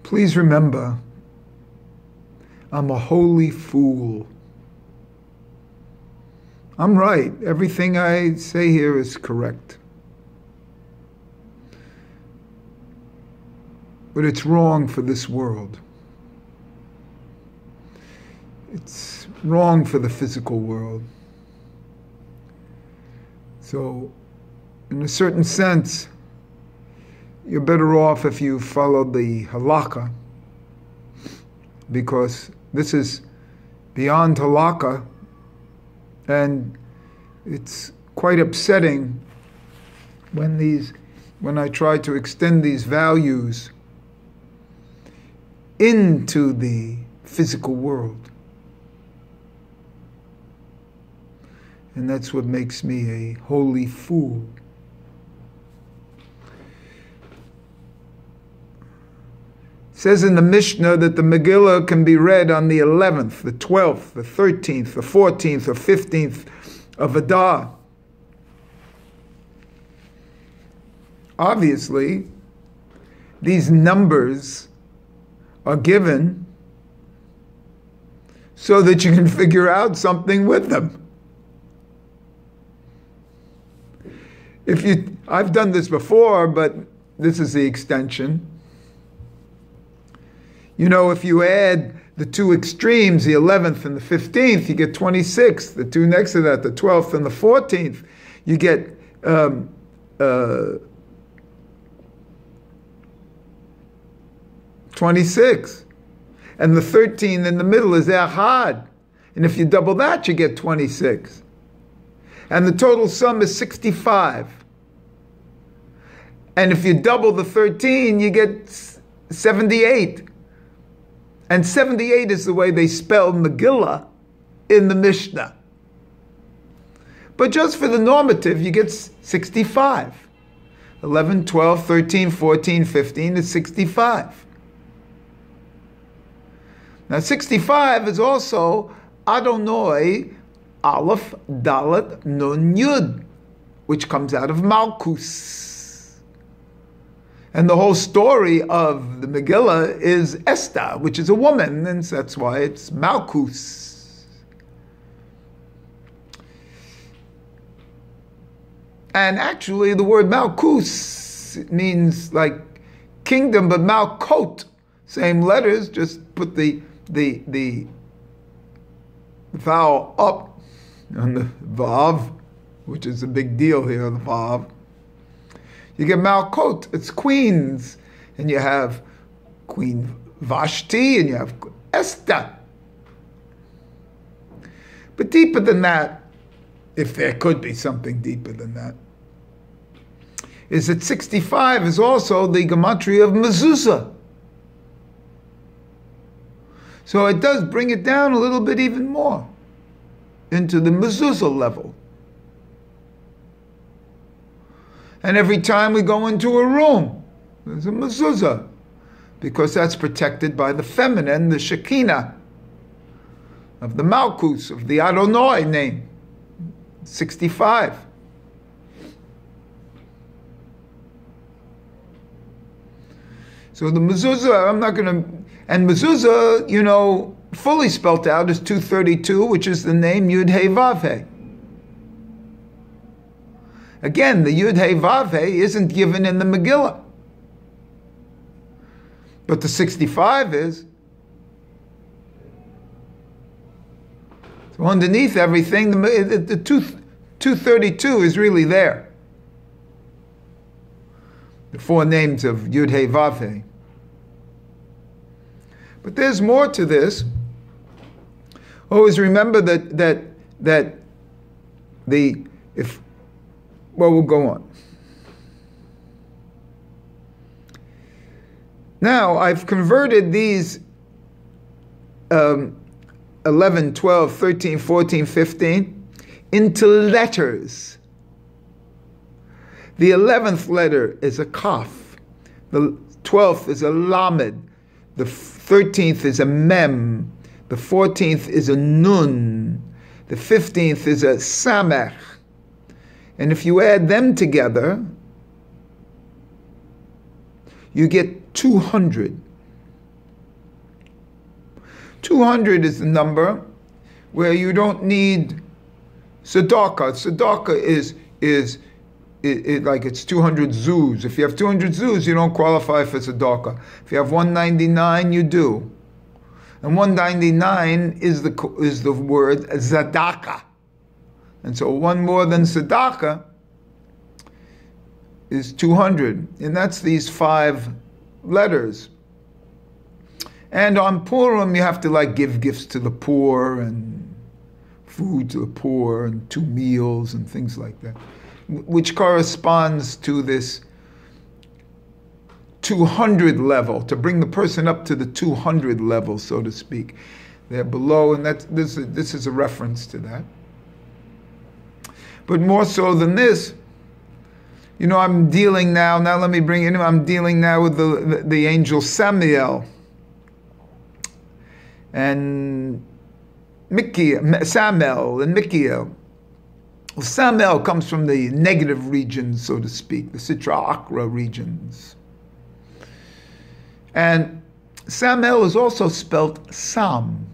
Please remember, I'm a holy fool. I'm right. Everything I say here is correct. But it's wrong for this world. It's wrong for the physical world. So, in a certain sense, you're better off if you follow the halakha, because this is beyond halakha, and it's quite upsetting when I try to extend these values into the physical world. And that's what makes me a holy fool. It says in the Mishnah that the Megillah can be read on the 11th, the 12th, the 13th, the 14th, or 15th of Adar. Obviously, these numbers are given so that you can figure out something with them. I've done this before, but this is the extension. You know, if you add the two extremes, the 11th and the 15th, you get 26. The two next to that, the 12th and the 14th, you get 26. And the 13 in the middle is Ahad. And if you double that, you get 26. And the total sum is 65. And if you double the 13, you get 78. And 78 is the way they spell Megillah in the Mishnah. But just for the normative, you get 65. 11, 12, 13, 14, 15 is 65. Now 65 is also Adonai Aleph Dalet Nun Yud, which comes out of Malkus. And the whole story of the Megillah is Esther, which is a woman, and that's why it's Malkus. And actually, the word Malkus means like kingdom, but Malkot, same letters, just put the vowel up on the Vav, which is a big deal here, the Vav. You get Malkot, it's queens, and you have Queen Vashti, and you have Esther. But deeper than that, if there could be something deeper than that, is that 65 is also the gematria of mezuzah. So it does bring it down a little bit even more into the mezuzah level. And every time we go into a room, there's a mezuzah, because that's protected by the feminine, the Shekinah, of the Malkus, of the Adonai name, 65. So the mezuzah, I'm not going to, and mezuzah, you know, fully spelt out is 232, which is the name Yud Hey Vav Hey. Again, the Yud Hey Vav Hey isn't given in the Megillah. But the 65 is. So underneath everything, the 232 is really there. The four names of Yud Hey Vav Hey. But there's more to this. Always remember well, we'll go on. Now, I've converted these 11, 12, 13, 14, 15 into letters. The 11th letter is a kaf. The 12th is a lamed. The 13th is a mem. The 14th is a nun. The 15th is a samech. And if you add them together, you get 200. 200 is the number where you don't need tzedakah. Tzedakah is like it's 200 zuz. If you have 200 zuz, you don't qualify for tzedakah. If you have 199, you do. And 199 is the word zadaka. And so one more than tzedakah is 200. And that's these 5 letters. And on Purim, you have to like give gifts to the poor and food to the poor and 2 meals and things like that, which corresponds to this 200 level, to bring the person up to the 200 level, so to speak. They're below, and this is a reference to that. But more so than this, you know, I'm dealing now let me bring in, I'm dealing now with the angel Samuel. And Samuel and Michael. Samuel comes from the negative regions, so to speak, the Sitra Akra regions. And Samuel is also spelled Sam,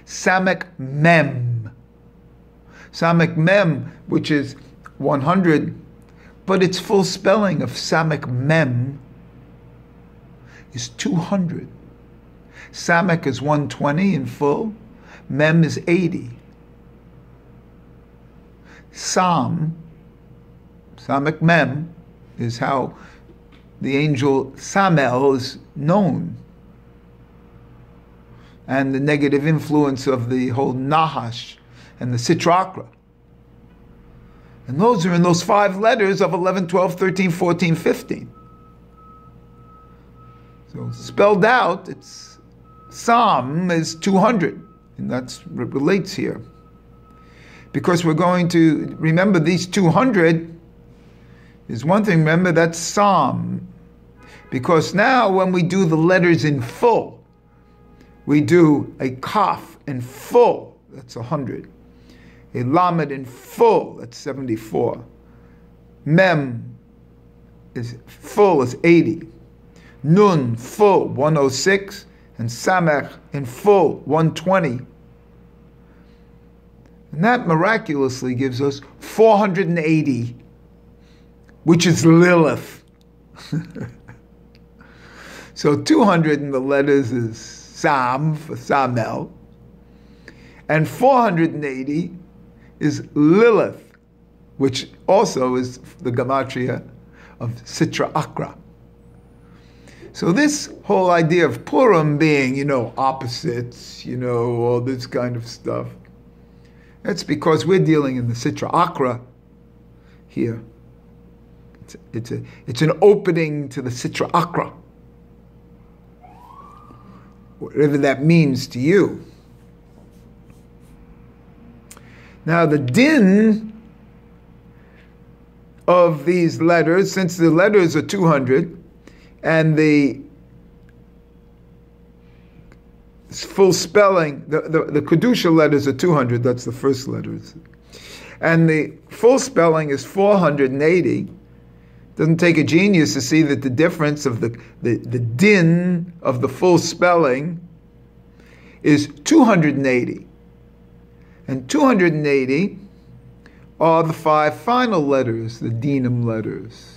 Samek Mem. Samek Mem, which is 100, but its full spelling of Samek Mem is 200. Samek is 120 in full, Mem is 80. Samek Mem, is how the angel Samuel is known. And the negative influence of the whole Nahash and the Sitrakra. And those are in those 5 letters of 11, 12, 13, 14, 15. So spelled out, it's Psalm is 200, and that's what relates here. Because we're going to remember these 200 is one thing, remember that's Psalm. Because now when we do the letters in full, we do a Kaf in full, that's 100. A Lamed in full, that's 74. Mem is full, is 80. Nun, full, 106. And Samech in full, 120. And that miraculously gives us 480, which is Lilith. So 200 in the letters is Sam for Samel. And 480 is Lilith, which also is the gematria of Sitra Akra. So this whole idea of Purim being, opposites, all this kind of stuff, that's because we're dealing in the Sitra Akra here. It's an opening to the Sitra Akra, whatever that means to you. Now the din of these letters, since the letters are 200, and the full spelling, the Kedusha letters are 200, that's the first letters. And the full spelling is 480. Doesn't take a genius to see that the difference of the din of the full spelling is 280. And 280 are the 5 final letters, the dinam letters.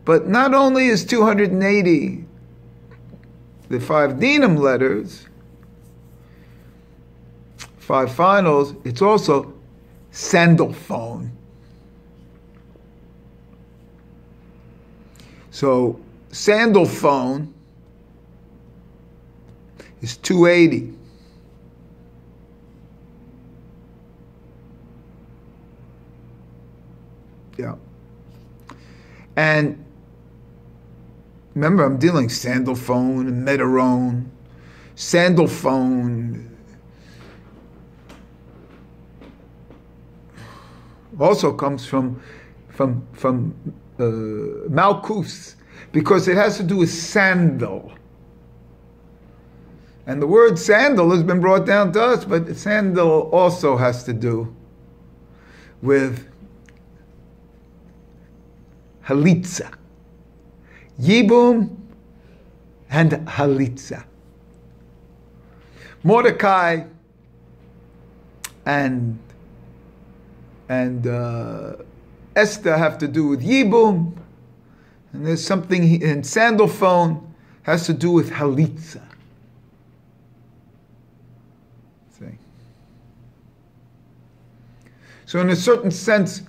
But not only is 280 the 5 dinam letters, 5 finals, it's also sandal phone. So sandal phone is 280. Yeah. And remember, I'm dealing sandal phone and metarone. Sandal phone also comes from Malkus, because it has to do with sandal. And the word sandal has been brought down to us, but sandal also has to do with halitza. Yibum and halitza. Mordecai and Esther have to do with Yibum, and there's something in Sandalphone has to do with Halitza. See? So in a certain sense,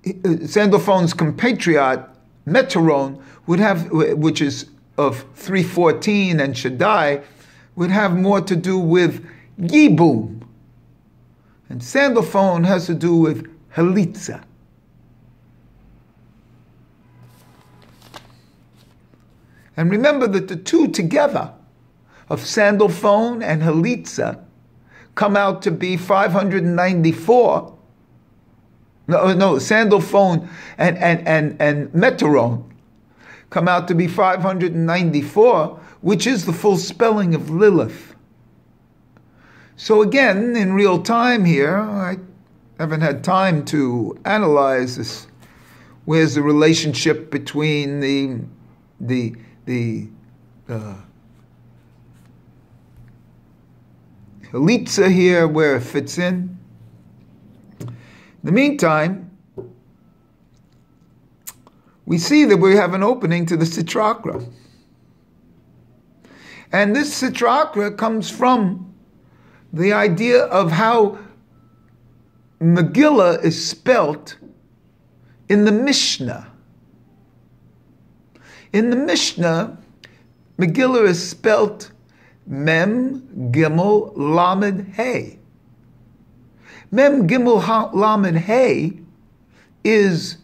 Sandalphone's compatriot, Meteron, would have, which is of 314, and Shaddai, would have more to do with Yibum. And Sandalphone has to do with Halitza. And remember that the two together of Sandalphone and Halitza come out to be 594. No, Sandalphone and Meteron come out to be 594, which is the full spelling of Lilith. So again, in real time here, I haven't had time to analyze this. Where's the relationship between the Halitza here, where it fits in? In the meantime, we see that we have an opening to the Sitrakra. And this Sitrakra comes from the idea of how Megillah is spelt in the Mishnah. In the Mishnah, Megillah is spelt Mem Gimel Lamed Hey. Mem Gimel Lamed Hey is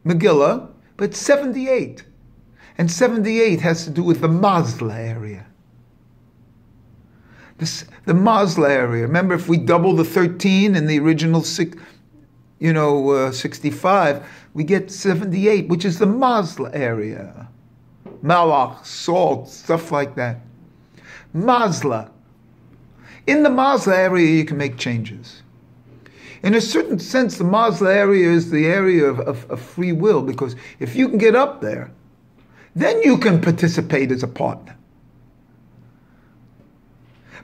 Megillah, but 78. And 78 has to do with the Mazla area. The Mazla area. Remember, if we double the 13 in the original 65, we get 78, which is the Mazla area. Malach, salt, stuff like that. Mazla. In the Mazla area, you can make changes. In a certain sense, the Mazla area is the area of free will, because if you can get up there, then you can participate as a partner.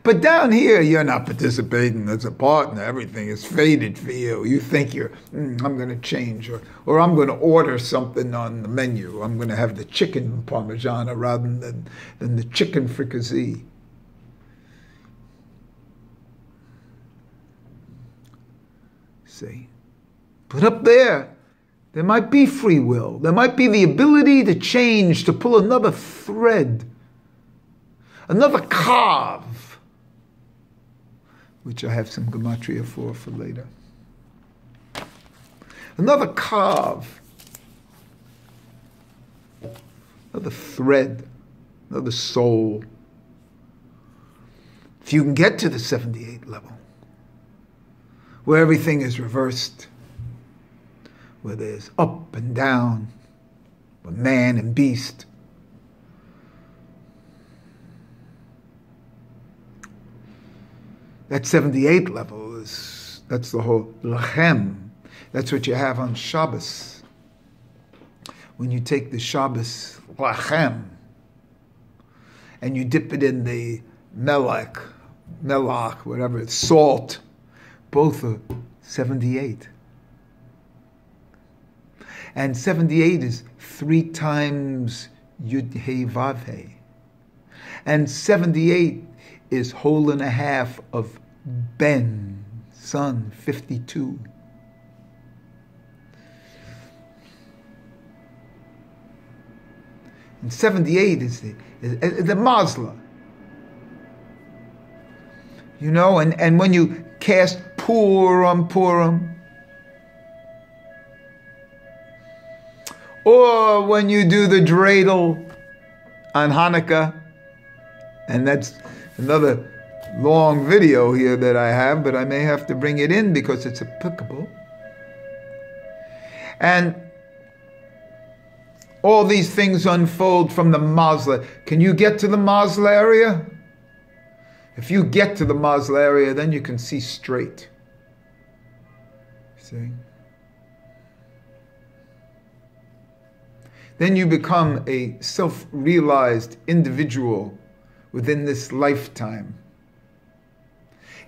But down here, you're not participating as a partner. Everything is fated for you. You think I'm going to change, or I'm going to order something on the menu. I'm going to have the chicken parmigiana rather than the chicken fricassee. See? But up there might be free will. There might be the ability to change, to pull another thread, another kav, which I have some gematria for later. Another kav, another thread, another soul. If you can get to the 78 level, where everything is reversed, where there's up and down, where man and beast, that 78 level that's the whole lachem. That's what you have on Shabbos. When you take the Shabbos lachem and you dip it in the melach, whatever it's, salt, both are 78. And 78 is 3 times Yud He Vav He. And 78 is whole and a half of Ben, son, 52. And 78 is the Mazla. You know, and when you cast Purim, or when you do the dreidel on Hanukkah, and that's another long video here that I have, but I may have to bring it in because it's applicable. And all these things unfold from the Mazla. Can you get to the Mazla area? If you get to the Mazla area, then you can see straight. See? Then you become a self-realized individual within this lifetime.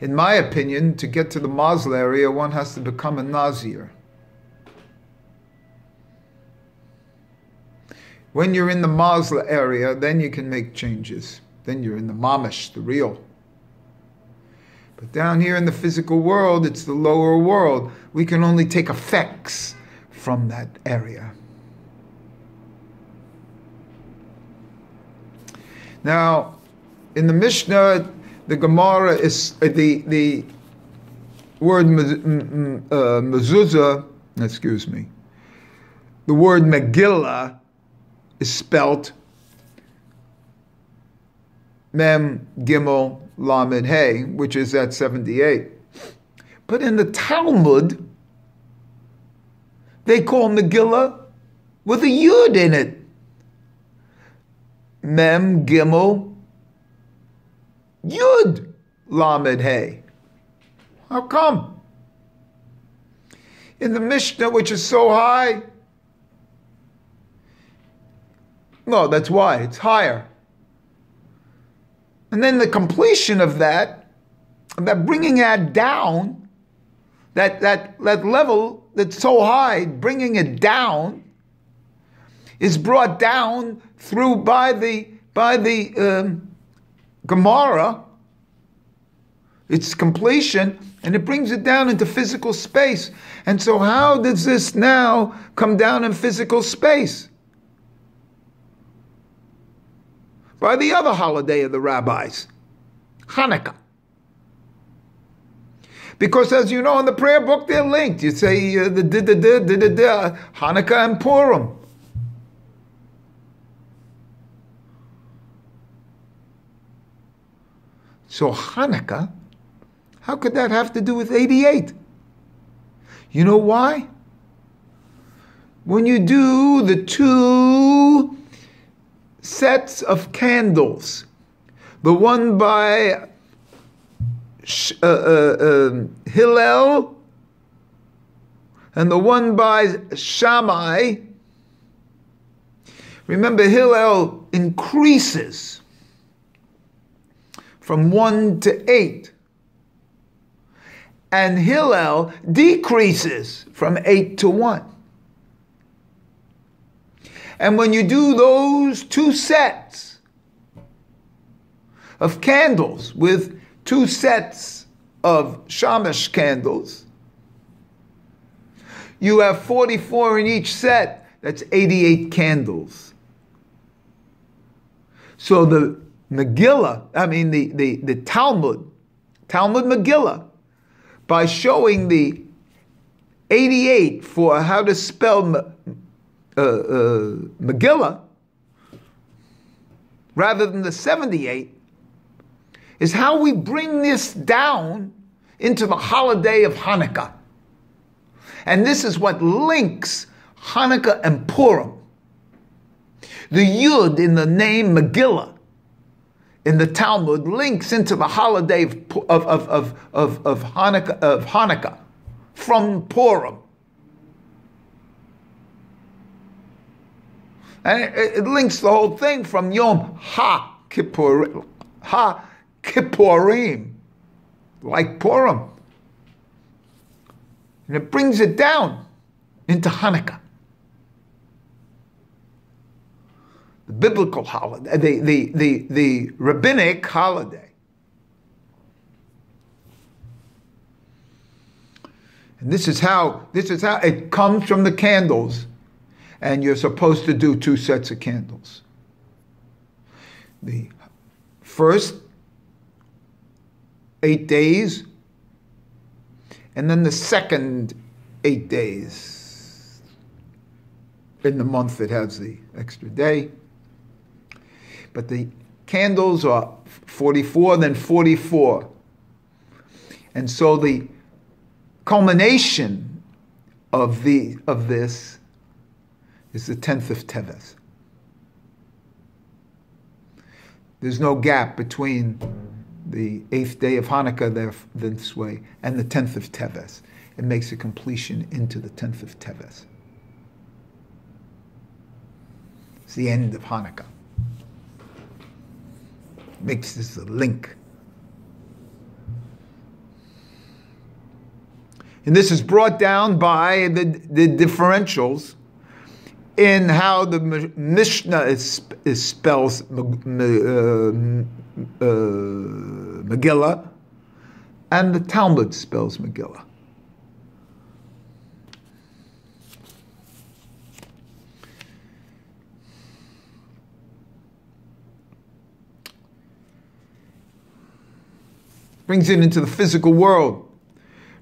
In my opinion, to get to the Mazel area, one has to become a Nazir. When you're in the Mazel area, then you can make changes. Then you're in the Mamish, the real. But down here in the physical world, it's the lower world. We can only take effects from that area. Now, in the Mishnah, the Gemara is the word mezuzah. Excuse me. The word Megillah is spelt Mem Gimel Lamed Hey, which is at 78. But in the Talmud, they call Megillah with a Yud in it. Mem Gimel Yud Lamed Hey. How come? In the Mishnah, which is so high, no, that's why it's higher. And then the completion of that bringing that down, that level that's so high, bringing it down, is brought down through by the Gemara, its completion, and it brings it down into physical space. And so how does this now come down in physical space? By the other holiday of the rabbis, Hanukkah. Because as you know in the prayer book, they're linked. You say Hanukkah and Purim. So Hanukkah, how could that have to do with 88? You know why? When you do the two sets of candles, the one by Hillel and the one by Shammai, remember Hillel increases from 1 to 8. And Hillel decreases from 8 to 1. And when you do those two sets of candles with two sets of shamash candles, you have 44 in each set. That's 88 candles. So the Megillah, the Talmud Megillah, by showing the 88 for how to spell Megillah, rather than the 78, is how we bring this down into the holiday of Hanukkah. And this is what links Hanukkah and Purim. The Yud in the name Megillah in the Talmud links into the holiday of Hanukkah from Purim. And it links the whole thing from Yom HaKippurim, like Purim. And it brings it down into Hanukkah. The biblical holiday, the rabbinic holiday. And this is how it comes from the candles. And you're supposed to do two sets of candles. The first 8 days, and then the second 8 days. In the month it has the extra day. But the candles are 44, then 44. And so the culmination of this is the 10th of Teves. There's no gap between the 8th day of Hanukkah this way and the 10th of Teves. It makes a completion into the 10th of Teves. It's the end of Hanukkah. makes this a link. And this is brought down by the differentials in how the Mishnah spells Megillah, and the Talmud spells Megillah. Brings it into the physical world.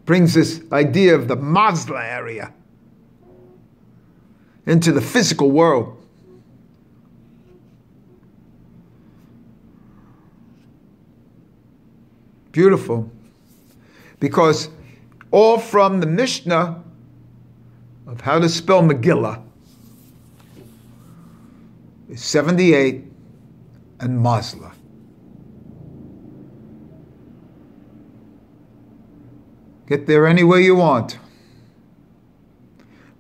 Brings this idea of the Mazla area into the physical world. Beautiful. Because all from the Mishnah of how to spell Megillah is 78 and Mazla. Get there any way you want.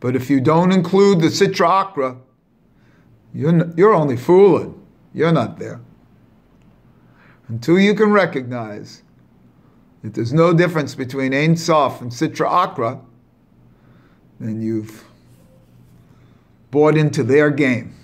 But if you don't include the Sitra Akra, you're only fooling. You're not there. Until you can recognize that there's no difference between Ein Sof and Sitra Akra, then you've bought into their game.